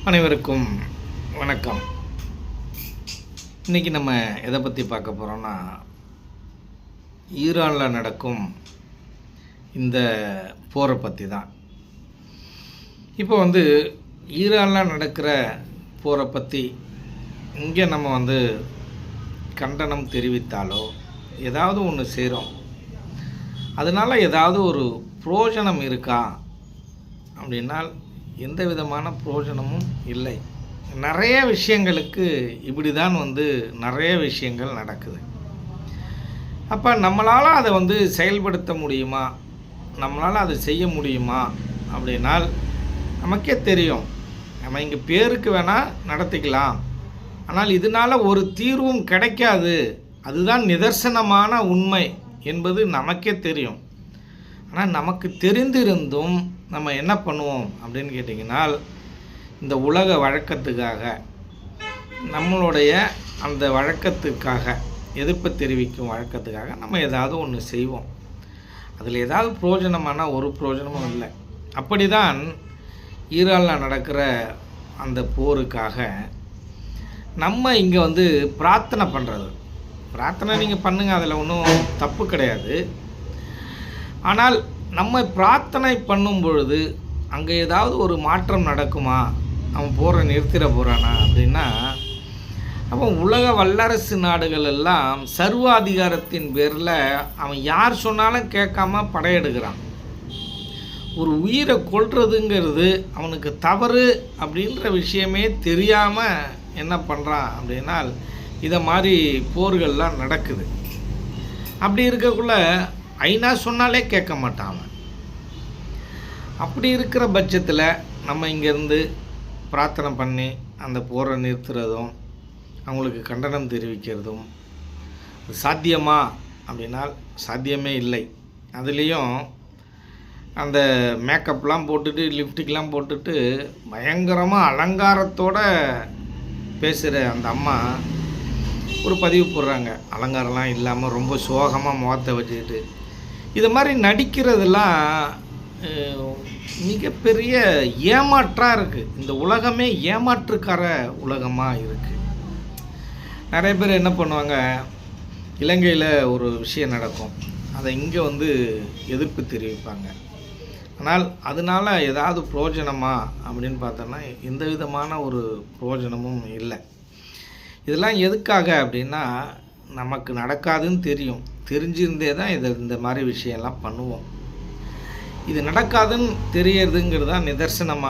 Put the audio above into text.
அனைவருக்கும் வணக்கம். இன்றைக்கி நம்ம எதை பற்றி பார்க்க போகிறோன்னா, ஈரானில் நடக்கும் இந்த போரை பற்றி தான். இப்போ ஈரானில் நடக்கிற போரை பற்றி இங்கே நம்ம கண்டனம் தெரிவித்தாலோ ஏதாவது ஒன்று செய்கிறோம், அதனால் ஏதாவது ஒரு பிரயோஜனம் இருக்கா அப்படின்னால் எந்த விதமான பிரயோஜனமும் இல்லை. நிறைய விஷயங்களுக்கு இப்படி தான் நிறைய விஷயங்கள் நடக்குது. அப்போ நம்மளால் அதை செயல்படுத்த முடியுமா, நம்மளால் அதை செய்ய முடியுமா அப்படின்னால் நமக்கே தெரியும். நம்ம இங்கே பேருக்கு வேணால் நடத்திக்கலாம், ஆனால் இதனால் ஒரு தீர்வும் கிடைக்காது. அதுதான் நிதர்சனமான உண்மை என்பது நமக்கே தெரியும். ஆனால் நமக்கு தெரிந்திருந்தும் நம்ம என்ன பண்ணுவோம் அப்படின்னு கேட்டிங்கன்னால், இந்த உலக வழக்கத்துக்காக, நம்மளுடைய அந்த வழக்கத்துக்காக, எதிர்ப்பு தெரிவிக்கும் வழக்கத்துக்காக நம்ம ஏதாவது ஒன்று செய்வோம். அதில் ஏதாவது பிரயோஜனமான ஒரு பிரயோஜனமும் இல்லை. அப்படி தான் ஈரானில் நடக்கிற அந்த போருக்காக நம்ம இங்கே பிரார்த்தனை பண்ணுறது. பிரார்த்தனை நீங்கள் பண்ணுங்கள், அதில் ஒன்றும் தப்பு கிடையாது. ஆனால் நம்ம பிரார்த்தனை பண்ணும் பொழுது அங்கே ஏதாவது ஒரு மாற்றம் நடக்குமா, அவன் போகிற நிறுத்திட போகிறானா அப்படின்னா, அப்போ உலக வல்லரசு நாடுகள் எல்லாம் சர்வாதிகாரத்தின் பேரில் அவன் யார் சொன்னாலும் கேட்காம படையெடுக்கிறான். ஒரு உயிரை கொல்றதுங்கிறது அவனுக்கு தவறு அப்படின்ற விஷயமே தெரியாமல் என்ன பண்ணுறான் அப்படின்னால் இதை மாதிரி போர்கள்லாம் நடக்குது. அப்படி இருக்கக்குள்ள ஐநா சொன்னாலே கேட்க மாட்டான். அப்படி இருக்கிற பட்சத்தில் நம்ம இங்கேருந்து பிரார்த்தனை பண்ணி அந்த போரை நிறுத்துறதும், அவங்களுக்கு கண்டனம் தெரிவிக்கிறதும் சாத்தியமா அப்படின்னால் சாத்தியமே இல்லை. அதுலேயும் அந்த மேக்கப்லாம் போட்டுட்டு, லிப்டிக்லாம் போட்டுட்டு பயங்கரமாக அலங்காரத்தோடு பேசுகிற அந்த அம்மா ஒரு பதிவு போடுறாங்க. அலங்காரம்லாம் இல்லாமல் ரொம்ப சோகமாக முகத்தை வச்சுக்கிட்டு இது மாதிரி நடிக்கிறதுலாம் மிகப்பெரிய ஏமாற்றாக இருக்குது. இந்த உலகமே ஏமாற்றுக்கார உலகமாக இருக்குது. நிறைய பேர் என்ன பண்ணுவாங்க, இலங்கையில் ஒரு விஷயம் நடக்கும், அதை இங்கே எதிர்ப்பு தெரிவிப்பாங்க. ஆனால் அதனால் ஏதாவது பிரயோஜனமா அப்படின்னு பார்த்தோன்னா எந்த விதமான ஒரு பிரயோஜனமும் இல்லை. இதெல்லாம் எதுக்காக அப்படின்னா, நமக்கு நடக்காதுன்னு தெரியும், தெரிஞ்சிருந்தே தான் இந்த மாதிரி விஷயம்லாம் பண்ணுவோம். இது நடக்காதுன்னு தெரியறதுங்கிறது தான் நிதர்சனமாக